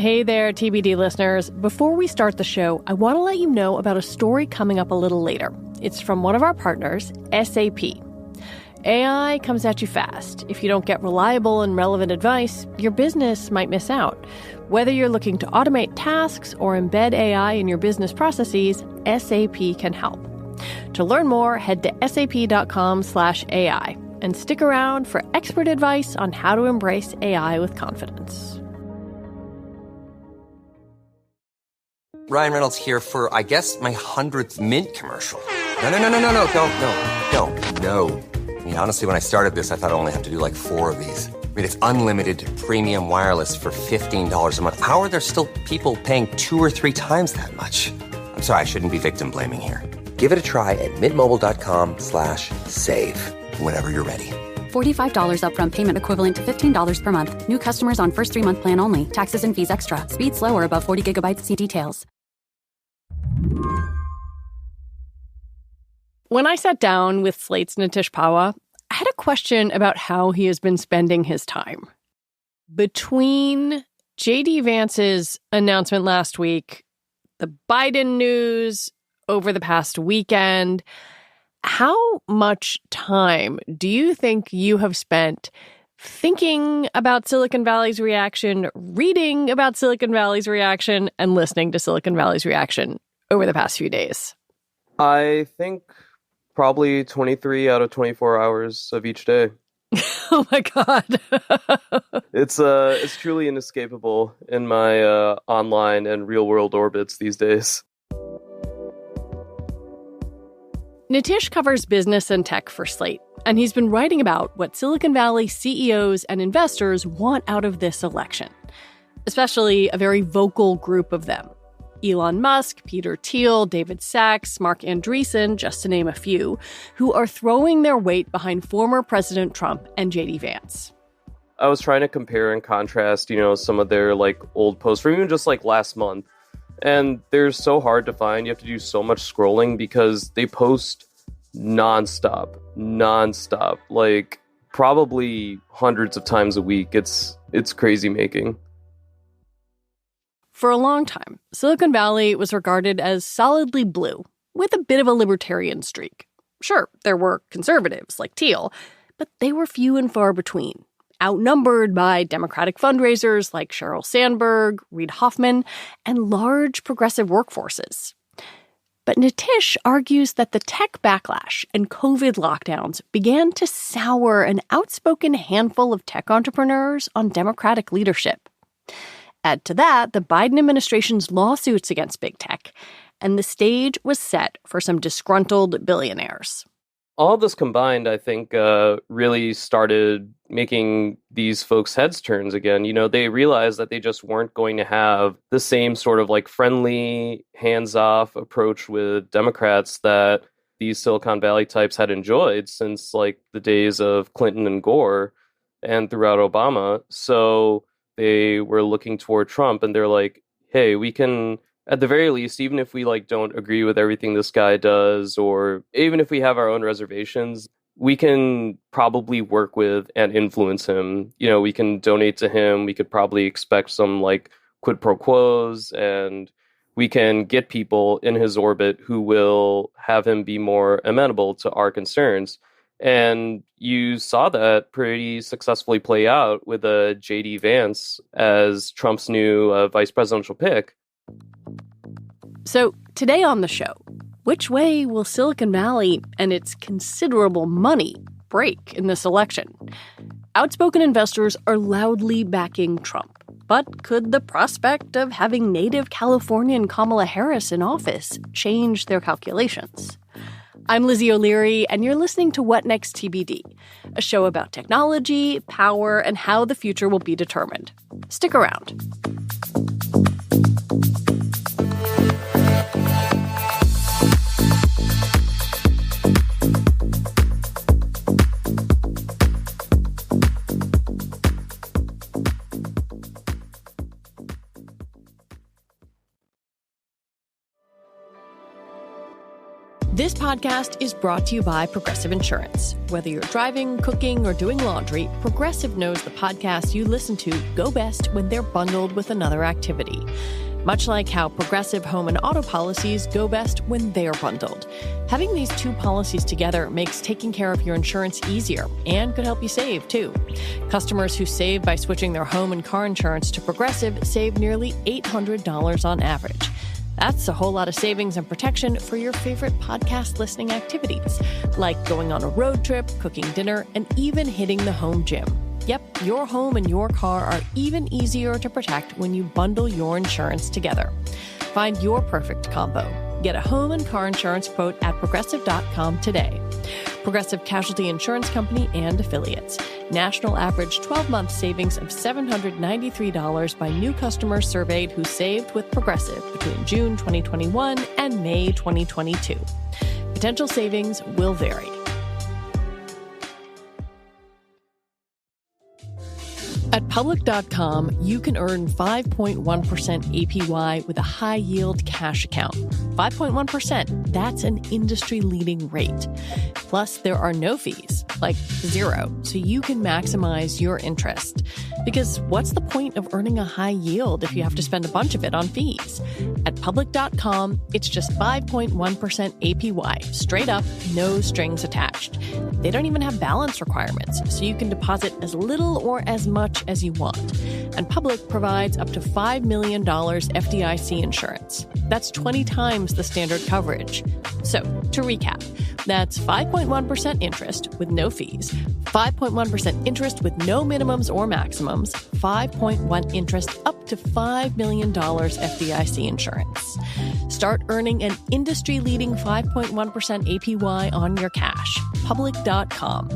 Hey there, TBD listeners. Before we start the show, I want to let you know about a story coming up a little later. It's from one of our partners, SAP. AI comes at you fast. If you don't get reliable and relevant advice, your business might miss out. Whether you're looking to automate tasks or embed AI in your business processes, SAP can help. To learn more, head to sap.com/AI and stick around for expert advice on how to embrace AI with confidence. Ryan Reynolds here for, I guess, my 100th Mint commercial. No, don't. I mean, honestly, when I started this, I thought I only have to do like 4 of these. I mean, it's unlimited premium wireless for $15 a month. How are there still people paying 2 or 3 times that much? I'm sorry, I shouldn't be victim blaming here. Give it a try at mintmobile.com/save. Whenever you're ready. $45 upfront payment equivalent to $15 per month. New customers on first 3-month plan only. Taxes and fees extra. Speed slower above 40 gigabytes. See details. When I sat down with Slate's Nitish Pahwa, I had a question about how he has been spending his time. Between J.D. Vance's announcement last week, the Biden news over the past weekend, how much time do you think you have spent thinking about Silicon Valley's reaction, reading about Silicon Valley's reaction, and listening to Silicon Valley's reaction over the past few days? I think probably 23 out of 24 hours of each day. Oh my God. It's truly inescapable in my online and real world orbits these days. Nitish covers business and tech for Slate, and he's been writing about what Silicon Valley CEOs and investors want out of this election, especially a very vocal group of them. Elon Musk, Peter Thiel, David Sachs, Mark Andreessen, just to name a few, who are throwing their weight behind former President Trump and J.D. Vance. I was trying to compare and contrast, some of their old posts from even just last month. And they're so hard to find. You have to do so much scrolling because they post nonstop, probably hundreds of times a week. It's crazy making. For a long time, Silicon Valley was regarded as solidly blue, with a bit of a libertarian streak. Sure, there were conservatives like Thiel, but they were few and far between, outnumbered by Democratic fundraisers like Sheryl Sandberg, Reid Hoffman, and large progressive workforces. But Nitish argues that the tech backlash and COVID lockdowns began to sour an outspoken handful of tech entrepreneurs on Democratic leadership. Add to that the Biden administration's lawsuits against big tech, and the stage was set for some disgruntled billionaires. All of this combined, I think, really started making these folks' heads turns again. They realized that they just weren't going to have the same sort of friendly, hands-off approach with Democrats that these Silicon Valley types had enjoyed since the days of Clinton and Gore and throughout Obama. So they were looking toward Trump and they're like, hey, we can, at the very least, even if we don't agree with everything this guy does, or even if we have our own reservations, we can probably work with and influence him. We can donate to him. We could probably expect some quid pro quos, and we can get people in his orbit who will have him be more amenable to our concerns. And you saw that pretty successfully play out with J.D. Vance as Trump's new vice presidential pick. So today on the show, which way will Silicon Valley and its considerable money break in this election? Outspoken investors are loudly backing Trump. But could the prospect of having native Californian Kamala Harris in office change their calculations? I'm Lizzie O'Leary, and you're listening to What Next TBD, a show about technology, power, and how the future will be determined. Stick around. This podcast is brought to you by Progressive Insurance. Whether you're driving, cooking, or doing laundry, Progressive knows the podcasts you listen to go best when they're bundled with another activity. Much like how Progressive home and auto policies go best when they're bundled. Having these two policies together makes taking care of your insurance easier and could help you save, too. Customers who save by switching their home and car insurance to Progressive save nearly $800 on average. That's a whole lot of savings and protection for your favorite podcast listening activities, like going on a road trip, cooking dinner, and even hitting the home gym. Yep, your home and your car are even easier to protect when you bundle your insurance together. Find your perfect combo. Get a home and car insurance quote at Progressive.com today. Progressive Casualty Insurance Company and Affiliates. National average 12-month savings of $793 by new customers surveyed who saved with Progressive between June 2021 and May 2022. Potential savings will vary. At Public.com, you can earn 5.1% APY with a high-yield cash account. 5.1%, that's an industry-leading rate. Plus, there are no fees, like zero, so you can maximize your interest. Because what's the point of earning a high yield if you have to spend a bunch of it on fees? At Public.com, it's just 5.1% APY, straight up, no strings attached. They don't even have balance requirements, so you can deposit as little or as much as you want. And Public provides up to $5 million FDIC insurance. That's 20 times the standard coverage. So, to recap, that's 5.1% interest with no fees, 5.1% interest with no minimums or maximums, 5.1 interest up to $5 million FDIC insurance. Start earning an industry-leading 5.1% APY on your cash. Public.com.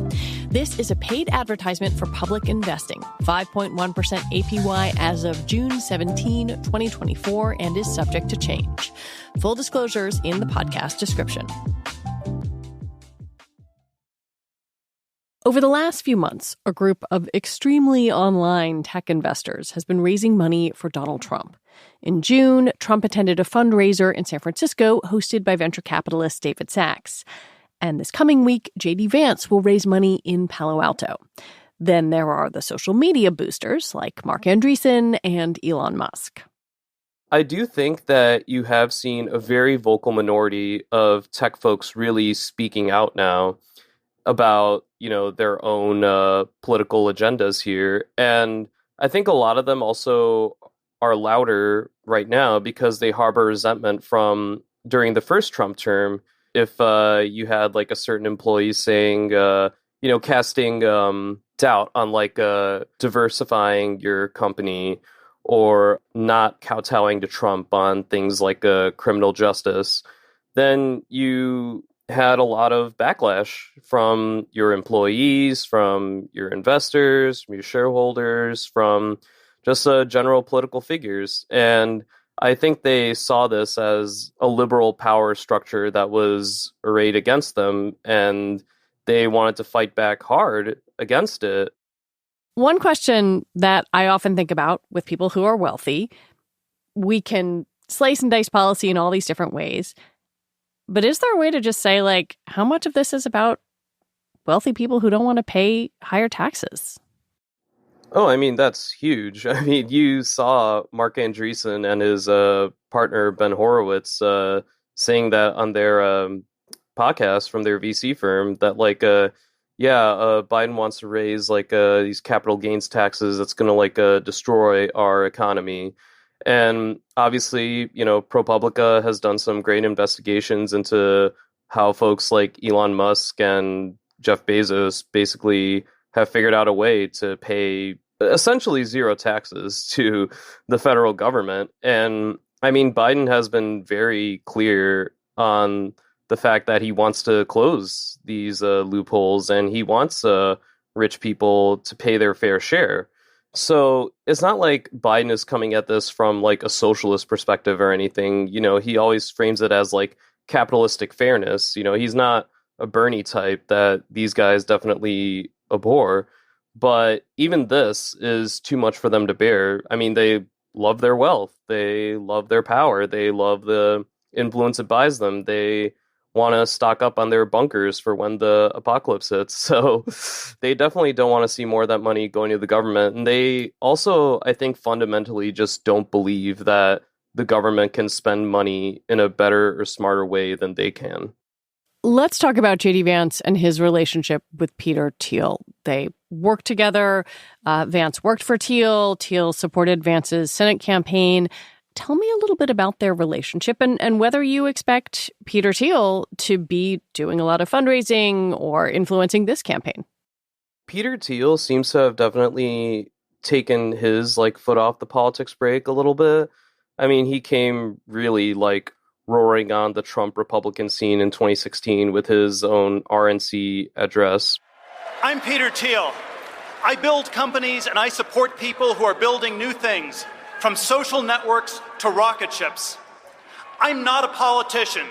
This is a paid advertisement for Public Investing. 5.1% APY as of June 17, 2024, and is subject to change. Full disclosures in the podcast description. Over the last few months, a group of extremely online tech investors has been raising money for Donald Trump. In June, Trump attended a fundraiser in San Francisco hosted by venture capitalist David Sachs. And this coming week, J.D. Vance will raise money in Palo Alto. Then there are the social media boosters like Mark Andreessen and Elon Musk. I do think that you have seen a very vocal minority of tech folks really speaking out now about, their own political agendas here. And I think a lot of them also are louder right now because they harbor resentment from during the first Trump term. If you had like a certain employee saying, casting doubt on diversifying your company or not kowtowing to Trump on things like criminal justice, then you had a lot of backlash from your employees, from your investors, from your shareholders, from just general political figures. And I think they saw this as a liberal power structure that was arrayed against them, and they wanted to fight back hard against it. One question that I often think about with people who are wealthy, we can slice and dice policy in all these different ways. But is there a way to just say, how much of this is about wealthy people who don't want to pay higher taxes? Oh, I mean, that's huge. I mean, you saw Mark Andreessen and his partner, Ben Horowitz, saying that on their podcast from their VC firm that, Biden wants to raise, these capital gains taxes that's going to, destroy our economy. And obviously, ProPublica has done some great investigations into how folks like Elon Musk and Jeff Bezos basically have figured out a way to pay essentially zero taxes to the federal government. And I mean, Biden has been very clear on the fact that he wants to close these loopholes and he wants rich people to pay their fair share. So it's not like Biden is coming at this from a socialist perspective or anything. He always frames it as capitalistic fairness. He's not a Bernie type that these guys definitely abhor. But even this is too much for them to bear. I mean, they love their wealth. They love their power. They love the influence it buys them. They want to stock up on their bunkers for when the apocalypse hits. So they definitely don't want to see more of that money going to the government. And they also, I think, fundamentally just don't believe that the government can spend money in a better or smarter way than they can. Let's talk about J.D. Vance and his relationship with Peter Thiel. They worked together. Vance worked for Thiel. Thiel supported Vance's Senate campaign. Tell me a little bit about their relationship and whether you expect Peter Thiel to be doing a lot of fundraising or influencing this campaign. Peter Thiel seems to have definitely taken his foot off the politics brake a little bit. I mean, he came really roaring on the Trump Republican scene in 2016 with his own RNC address. I'm Peter Thiel. I build companies and I support people who are building new things, from social networks to rocket ships. I'm not a politician,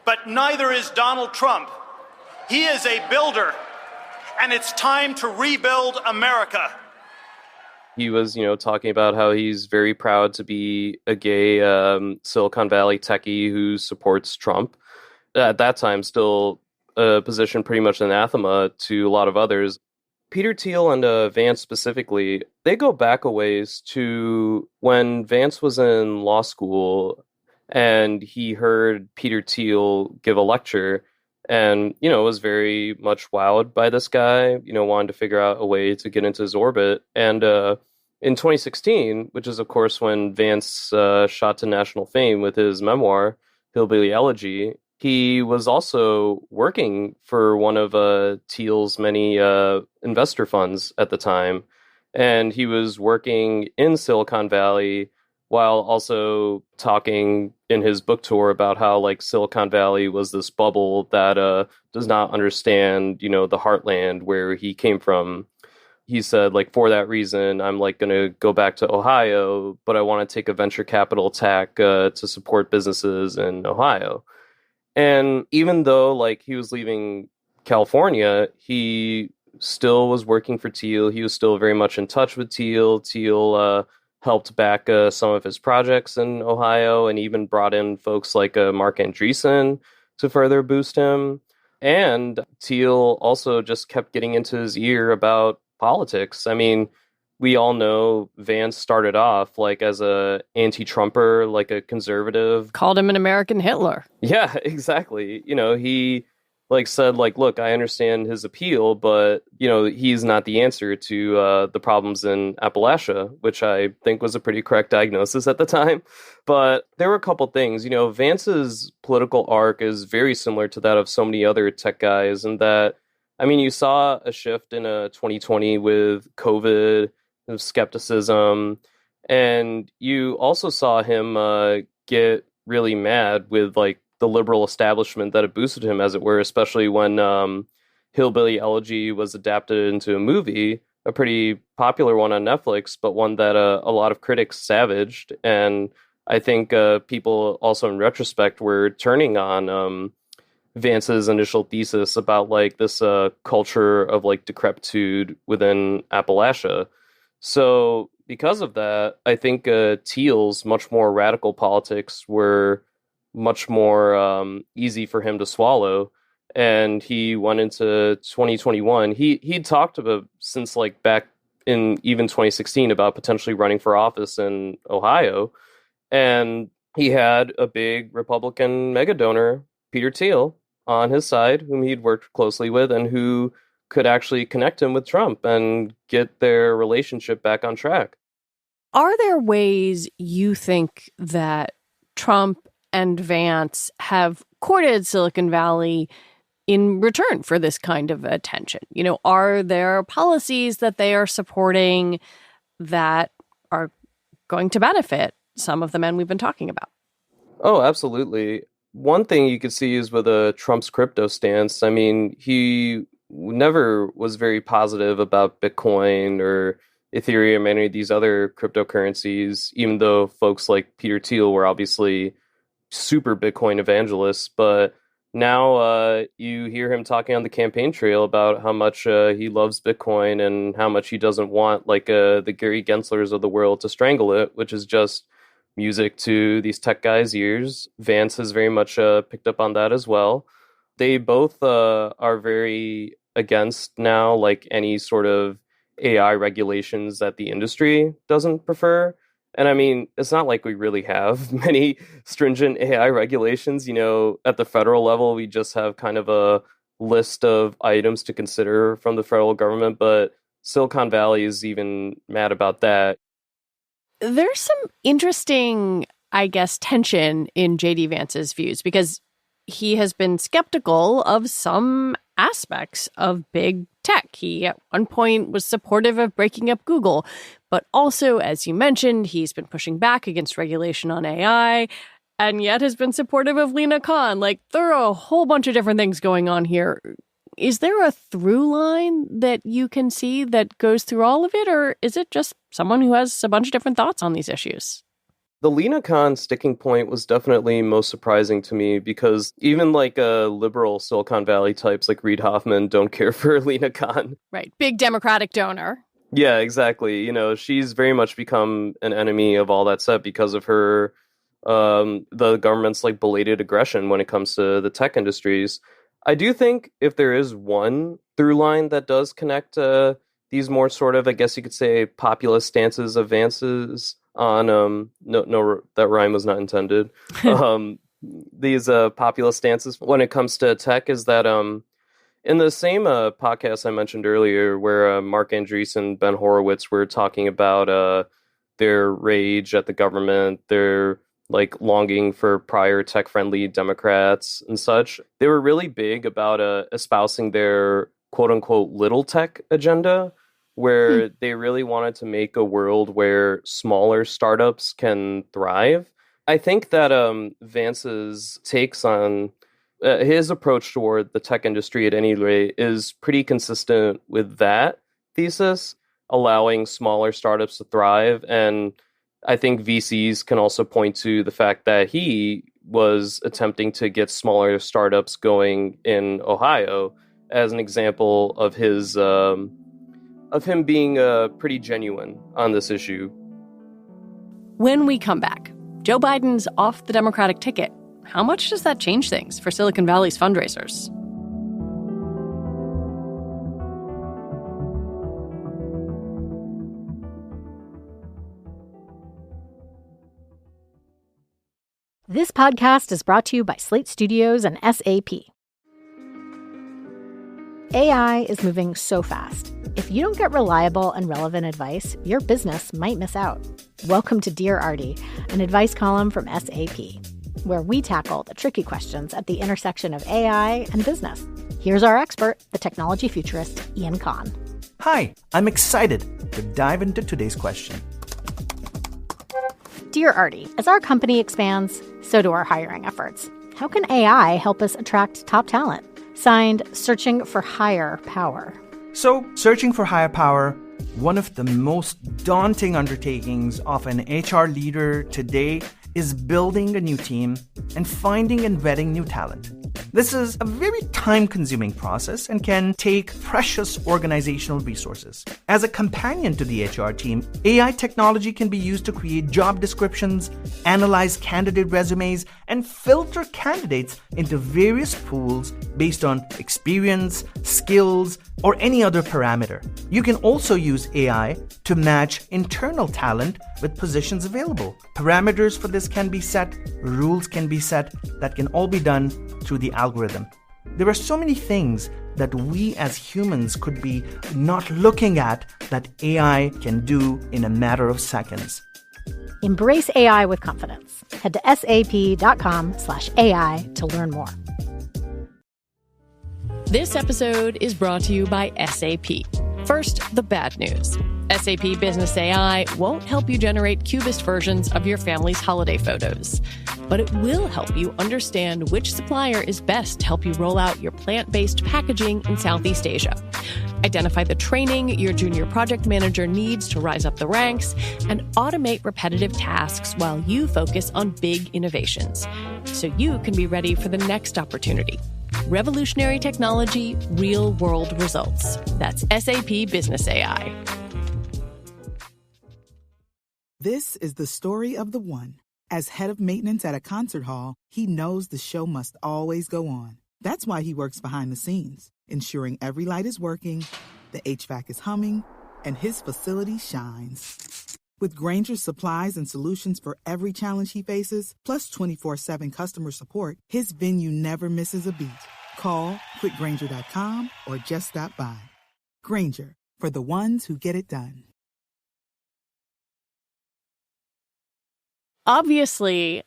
but neither is Donald Trump. He is a builder, and it's time to rebuild America. He was, talking about how he's very proud to be a gay Silicon Valley techie who supports Trump. At that time, still a position pretty much anathema to a lot of others. Peter Thiel and Vance specifically, they go back a ways to when Vance was in law school and he heard Peter Thiel give a lecture and, was very much wowed by this guy, wanted to figure out a way to get into his orbit. And in 2016, which is, of course, when Vance shot to national fame with his memoir, Hillbilly Elegy, he was also working for one of Thiel's many investor funds at the time. And he was working in Silicon Valley while also talking in his book tour about how Silicon Valley was this bubble that does not understand, the heartland where he came from. He said, for that reason, I'm going to go back to Ohio, but I want to take a venture capital tack to support businesses in Ohio. And even though he was leaving California, he still was working for Thiel. He was still very much in touch with Thiel. Thiel helped back some of his projects in Ohio and even brought in folks like Mark Andreessen to further boost him. And Thiel also just kept getting into his ear about politics. I mean, we all know Vance started off as a anti-Trumper, a conservative. Called him an American Hitler. Yeah, exactly. He said look, I understand his appeal, but he's not the answer to the problems in Appalachia, which I think was a pretty correct diagnosis at the time. But there were a couple things. Vance's political arc is very similar to that of so many other tech guys, in that, I mean, you saw a shift in 2020 with COVID, skepticism, and you also saw him get really mad with the liberal establishment that had boosted him, as it were, especially when Hillbilly Elegy was adapted into a movie, a pretty popular one on Netflix, but one that a lot of critics savaged. And I think people also in retrospect were turning on Vance's initial thesis about this culture of decrepitude within Appalachia. So because of that, I think Thiel's much more radical politics were much more easy for him to swallow. And he went into 2021. He'd talked about since back in even 2016 about potentially running for office in Ohio. And he had a big Republican mega donor, Peter Thiel, on his side, whom he'd worked closely with and who could actually connect him with Trump and get their relationship back on track. Are there ways you think that Trump and Vance have courted Silicon Valley in return for this kind of attention? Are there policies that they are supporting that are going to benefit some of the men we've been talking about? Oh, absolutely. One thing you could see is with Trump's crypto stance. I mean, he never was very positive about Bitcoin or Ethereum, any of these other cryptocurrencies, even though folks like Peter Thiel were obviously super Bitcoin evangelists. But now you hear him talking on the campaign trail about how much he loves Bitcoin and how much he doesn't want the Gary Genslers of the world to strangle it, which is just music to these tech guys' ears. Vance has very much picked up on that as well. They both are very against now, like, any sort of AI regulations that the industry doesn't prefer. And I mean, it's not like we really have many stringent AI regulations. You know, at the federal level, we just have kind of a list of items to consider from the federal government, but Silicon Valley is even mad about that. There's some interesting, I guess, tension in J.D. Vance's views, because he has been skeptical of some aspects of big tech. He, at one point, was supportive of breaking up Google, but also, as you mentioned, he's been pushing back against regulation on AI, and yet has been supportive of Lina Khan. Like, there are a whole bunch of different things going on here. Is there a through line that you can see that goes through all of it, or is it just someone who has a bunch of different thoughts on these issues? The Lina Khan sticking point was definitely most surprising to me, because even like liberal Silicon Valley types like Reid Hoffman don't care for Lina Khan. Right. Big Democratic donor. Yeah, exactly. You know, she's very much become an enemy of all that stuff because of her, the government's like belated aggression when it comes to the tech industries. I do think if there is one through line that does connect these more sort of, I guess you could say, populist stances of Vance's on, no, that rhyme was not intended. These populist stances when it comes to tech is that in the same podcast I mentioned earlier, where Mark Andreessen, Ben Horowitz were talking about their rage at the government, their like longing for prior tech-friendly Democrats and such, they were really big about espousing their quote-unquote little tech agenda, where they really wanted to make a world where smaller startups can thrive. I think that Vance's takes on his approach toward the tech industry at any rate is pretty consistent with that thesis, allowing smaller startups to thrive. And I think VCs can also point to the fact that he was attempting to get smaller startups going in Ohio as an example of his of him being pretty genuine on this issue. When we come back, Joe Biden's off the Democratic ticket. How much does that change things for Silicon Valley's fundraisers? This podcast is brought to you by Slate Studios and SAP. AI is moving so fast. If you don't get reliable and relevant advice, your business might miss out. Welcome to Dear Artie, an advice column from SAP, where we tackle the tricky questions at the intersection of AI and business. Here's our expert, the technology futurist, Ian Khan. Hi, I'm excited to dive into today's question. Dear Artie, as our company expands, so do our hiring efforts. How can AI help us attract top talent? Signed, Searching for Higher Power. So, searching for higher power, one of the most daunting undertakings of an HR leader today is building a new team and finding and vetting new talent. This is a very time-consuming process and can take precious organizational resources. As a companion to the HR team, AI technology can be used to create job descriptions, analyze candidate resumes, and filter candidates into various pools based on experience, skills, or any other parameter. You can also use AI to match internal talent with positions available. Parameters for this can be set, rules can be set, that can all be done through the algorithm. There are so many things that we as humans could be not looking at that AI can do in a matter of seconds. Embrace AI with confidence. Head to sap.com/AI to learn more. This episode is brought to you by SAP. First, the bad news. SAP Business AI won't help you generate cubist versions of your family's holiday photos, but it will help you understand which supplier is best to help you roll out your plant-based packaging in Southeast Asia. Identify the training your junior project manager needs to rise up the ranks, and automate repetitive tasks while you focus on big innovations, so you can be ready for the next opportunity. Revolutionary technology, real-world results. That's SAP Business AI. This is the story of the one. As head of maintenance at a concert hall, he knows the show must always go on. That's why he works behind the scenes, ensuring every light is working, the HVAC is humming, and his facility shines. With Grainger's supplies and solutions for every challenge he faces, plus 24/7 customer support, his venue never misses a beat. Call quickgrainger.com or just stop by. Grainger, for the ones who get it done. Obviously,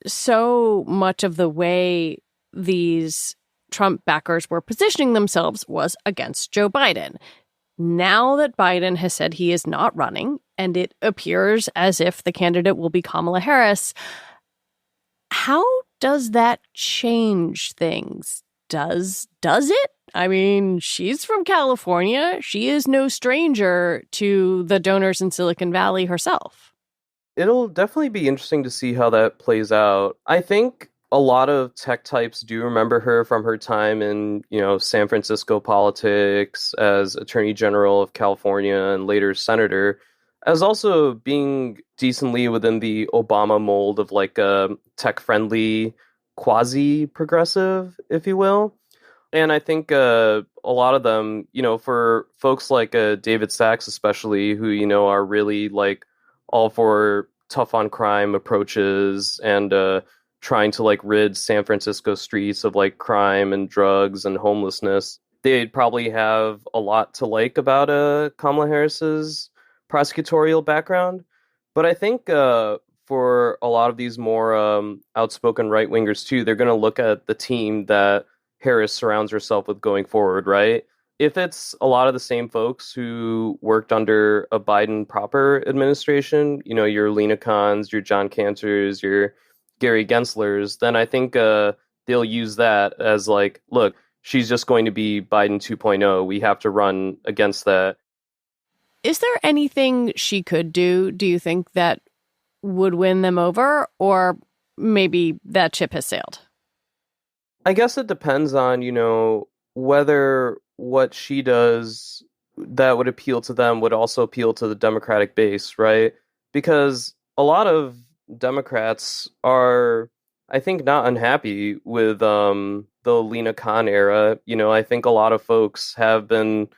so much of the way these Trump backers were positioning themselves was against Joe Biden. Now that Biden has said he is not running, and it appears as if the candidate will be Kamala Harris, how does that change things? Does it? I mean, she's from California. She is no stranger to the donors in Silicon Valley herself. It'll definitely be interesting to see how that plays out. I think a lot of tech types do remember her from her time in, San Francisco politics as Attorney General of California and later senator, as also being decently within the Obama mold of like a tech-friendly quasi-progressive, if you will. And I think a lot of them, for folks like David Sachs especially, who, are really like all for tough on crime approaches and trying to like rid San Francisco streets of like crime and drugs and homelessness, they'd probably have a lot to like about Kamala Harris's prosecutorial background. But I think for a lot of these more outspoken right-wingers too, they're going to look at the team that Harris surrounds herself with going forward, right? If it's a lot of the same folks who worked under a Biden proper administration, your Lena Khans, your John Cantors, your Gary Genslers, then I think they'll use that as like, look, she's just going to be Biden 2.0. We have to run against that. Is there anything she could do you think, that would win them over? Or maybe that ship has sailed? I guess it depends on, whether what she does that would appeal to them would also appeal to the Democratic base, right? Because a lot of Democrats are, I think, not unhappy with the Lena Khan era. I think a lot of folks have been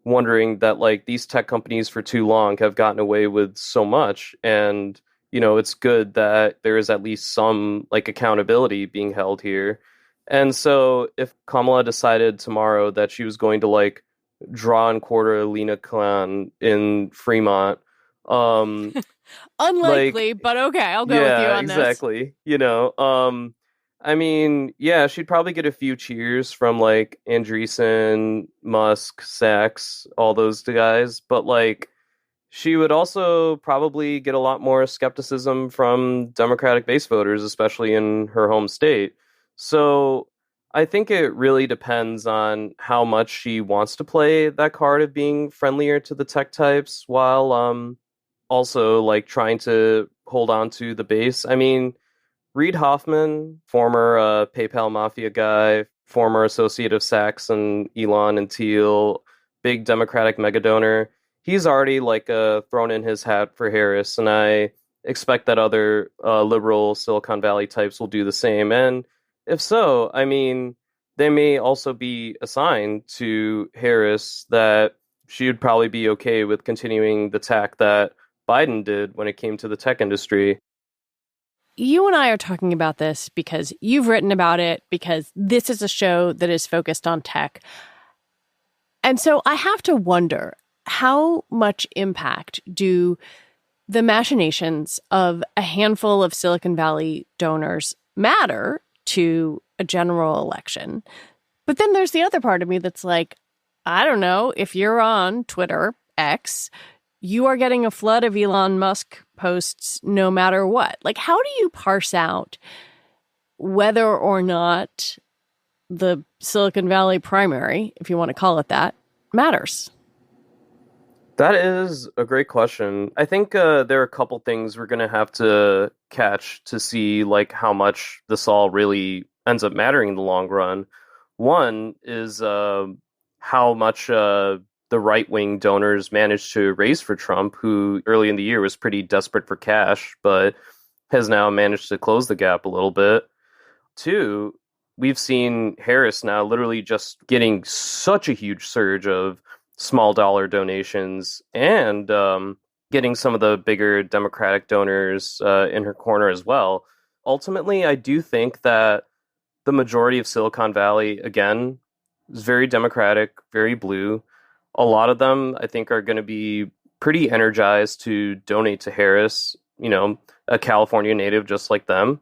wondering that like these tech companies for too long have gotten away with so much, and it's good that there is at least some like accountability being held here. And so if Kamala decided tomorrow that she was going to like draw and quarter Lena Khan in Fremont, unlikely, but okay, I'll go with you on this. Exactly. I mean, yeah, she'd probably get a few cheers from like Andreessen, Musk, Sachs, all those guys, but like she would also probably get a lot more skepticism from Democratic base voters, especially in her home state. So I think it really depends on how much she wants to play that card of being friendlier to the tech types while also like trying to hold on to the base. I mean, Reid Hoffman, former PayPal mafia guy, former associate of Sachs and Elon and Thiel, big Democratic mega donor, he's already like thrown in his hat for Harris, and I expect that other liberal Silicon Valley types will do the same. And if so, I mean, they may also be assigned to Harris that she would probably be okay with continuing the tack that Biden did when it came to the tech industry. You and I are talking about this because you've written about it, because this is a show that is focused on tech. And so I have to wonder, how much impact do the machinations of a handful of Silicon Valley donors matter to a general election? But then there's the other part of me that's like, I don't know, if you're on Twitter, X, you are getting a flood of Elon Musk posts no matter what. Like, how do you parse out whether or not the Silicon Valley primary, if you want to call it that, matters? That is a great question. I think there are a couple things we're going to have to catch to see like how much this all really ends up mattering in the long run. One is how much the right-wing donors managed to raise for Trump, who early in the year was pretty desperate for cash, but has now managed to close the gap a little bit. 2, we've seen Harris now literally just getting such a huge surge of small dollar donations and getting some of the bigger Democratic donors in her corner as well. Ultimately, I do think that the majority of Silicon Valley, again, is very Democratic, very blue. A lot of them, I think, are going to be pretty energized to donate to Harris, a California native just like them,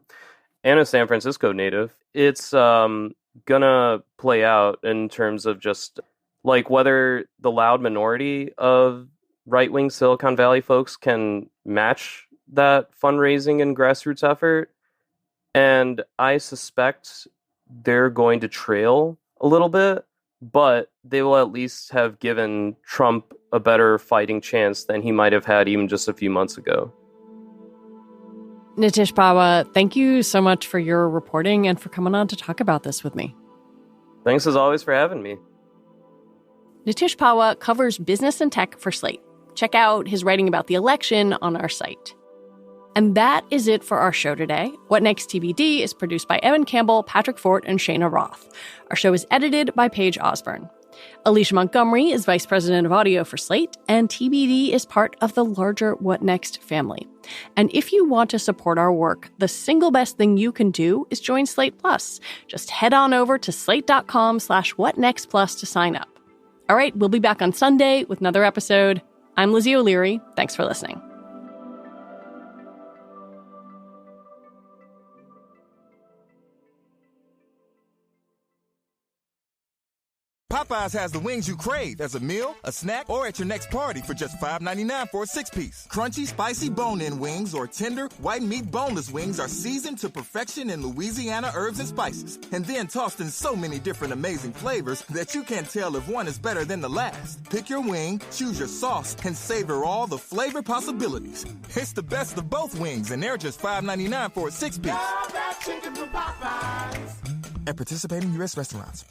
and a San Francisco native. It's gonna play out in terms of just like whether the loud minority of right-wing Silicon Valley folks can match that fundraising and grassroots effort. And I suspect they're going to trail a little bit, but they will at least have given Trump a better fighting chance than he might have had even just a few months ago. Nitish Pahwa, thank you so much for your reporting and for coming on to talk about this with me. Thanks as always for having me. Nitish Pahwa covers business and tech for Slate. Check out his writing about the election on our site. And that is it for our show today. What Next TBD is produced by Evan Campbell, Patrick Fort, and Cheyna Roth. Our show is edited by Paige Osborne. Alicia Montgomery is Vice President of Audio for Slate, and TBD is part of the larger What Next family. And if you want to support our work, the single best thing you can do is join Slate Plus. Just head on over to slate.com/whatnextplus to sign up. All right, we'll be back on Sunday with another episode. I'm Lizzie O'Leary. Thanks for listening. Popeyes has the wings you crave as a meal, a snack, or at your next party for just $5.99 for a 6-piece. Crunchy, spicy bone-in wings or tender, white meat boneless wings are seasoned to perfection in Louisiana herbs and spices, and then tossed in so many different amazing flavors that you can't tell if one is better than the last. Pick your wing, choose your sauce, and savor all the flavor possibilities. It's the best of both wings, and they're just $5.99 for a 6-piece. Love that chicken from Popeyes. At participating U.S. restaurants.